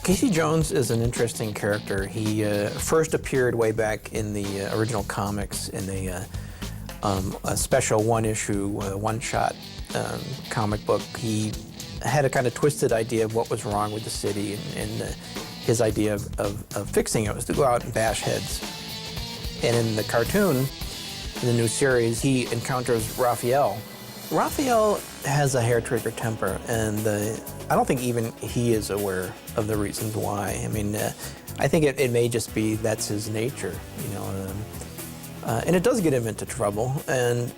Casey Jones is an interesting character. He first appeared way back in the original comics in a special one-issue, one-shot comic book. He had a kind of twisted idea of what was wrong with the city, and his idea of fixing it was to go out and bash heads. And in the cartoon, in the new series, he encounters Raphael. Raphael has a hair-trigger temper, and I don't think even he is aware of the reasons why. I mean, I think it may just be that's his nature, you know. And it does get him into trouble, and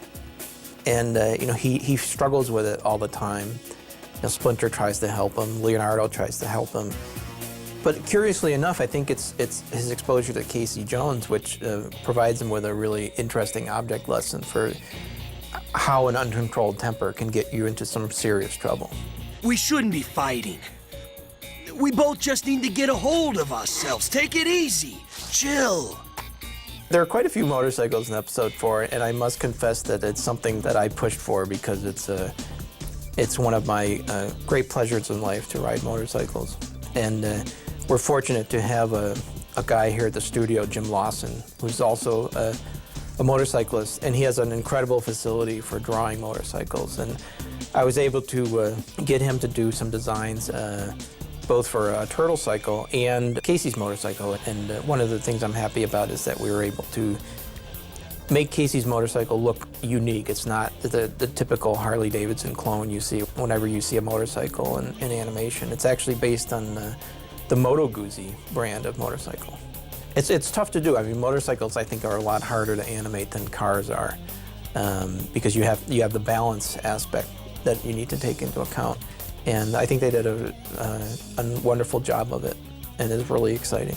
you know, he struggles with it all the time. You know, Splinter tries to help him, Leonardo tries to help him. But curiously enough, I think it's his exposure to Casey Jones which provides him with a really interesting object lesson for how an uncontrolled temper can get you into some serious trouble. We shouldn't be fighting. We both just need to get a hold of ourselves. Take it easy. Chill. There are quite a few motorcycles in episode 4, and I must confess that it's something that I pushed for because it's one of my great pleasures in life to ride motorcycles. And we're fortunate to have a guy here at the studio, Jim Lawson, who's also a motorcyclist, and he has an incredible facility for drawing motorcycles. And I was able to get him to do some designs, both for a Turtle cycle and Casey's motorcycle. And one of the things I'm happy about is that we were able to make Casey's motorcycle look unique. It's not the typical Harley-Davidson clone you see whenever you see a motorcycle in animation. It's actually based on the Moto Guzzi brand of motorcycle. It's tough to do. I mean, motorcycles I think are a lot harder to animate than cars are, because you have the balance aspect that you need to take into account. And I think they did a wonderful job of it, and it's really exciting.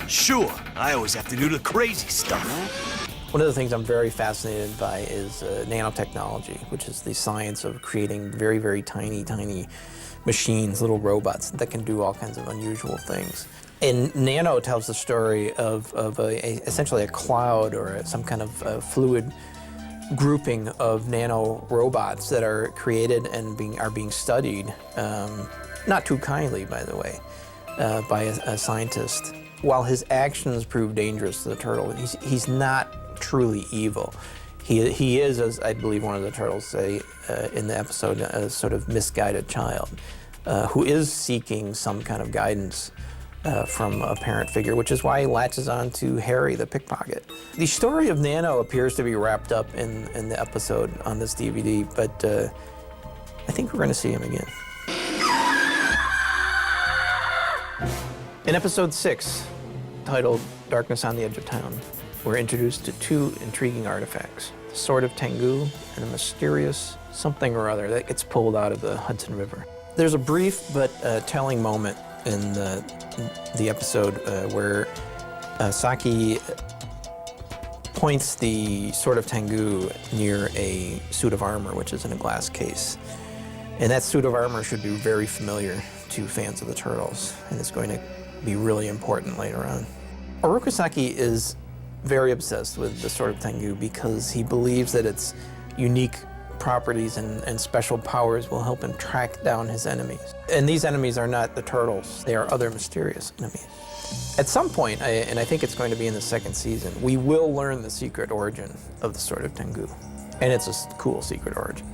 Sure, I always have to do the crazy stuff. One of the things I'm very fascinated by is nanotechnology, which is the science of creating very, very tiny machines, little robots that can do all kinds of unusual things. And Nano tells the story of essentially a cloud or some kind of fluid grouping of nano robots that are created and are being studied, not too kindly, by the way, by a scientist. While his actions prove dangerous to the turtle, he's not truly evil. He is, as I believe one of the turtles say in the episode, a sort of misguided child who is seeking some kind of guidance from a parent figure, which is why he latches on to Harry the pickpocket. The story of Nano appears to be wrapped up in the episode on this DVD, but I think we're going to see him again. In episode 6, titled Darkness on the Edge of Town, we're introduced to two intriguing artifacts, the Sword of Tengu and a mysterious something or other that gets pulled out of the Hudson River. There's a brief but telling moment in the episode where Saki points the Sword of Tengu near a suit of armor, which is in a glass case. And that suit of armor should be very familiar to fans of the Turtles, and it's going to be really important later on. Oroku Saki is very obsessed with the Sword of Tengu because he believes that its unique properties and special powers will help him track down his enemies. And these enemies are not the Turtles, they are other mysterious enemies. At some point, and I think it's going to be in the second season, we will learn the secret origin of the Sword of Tengu. And it's a cool secret origin.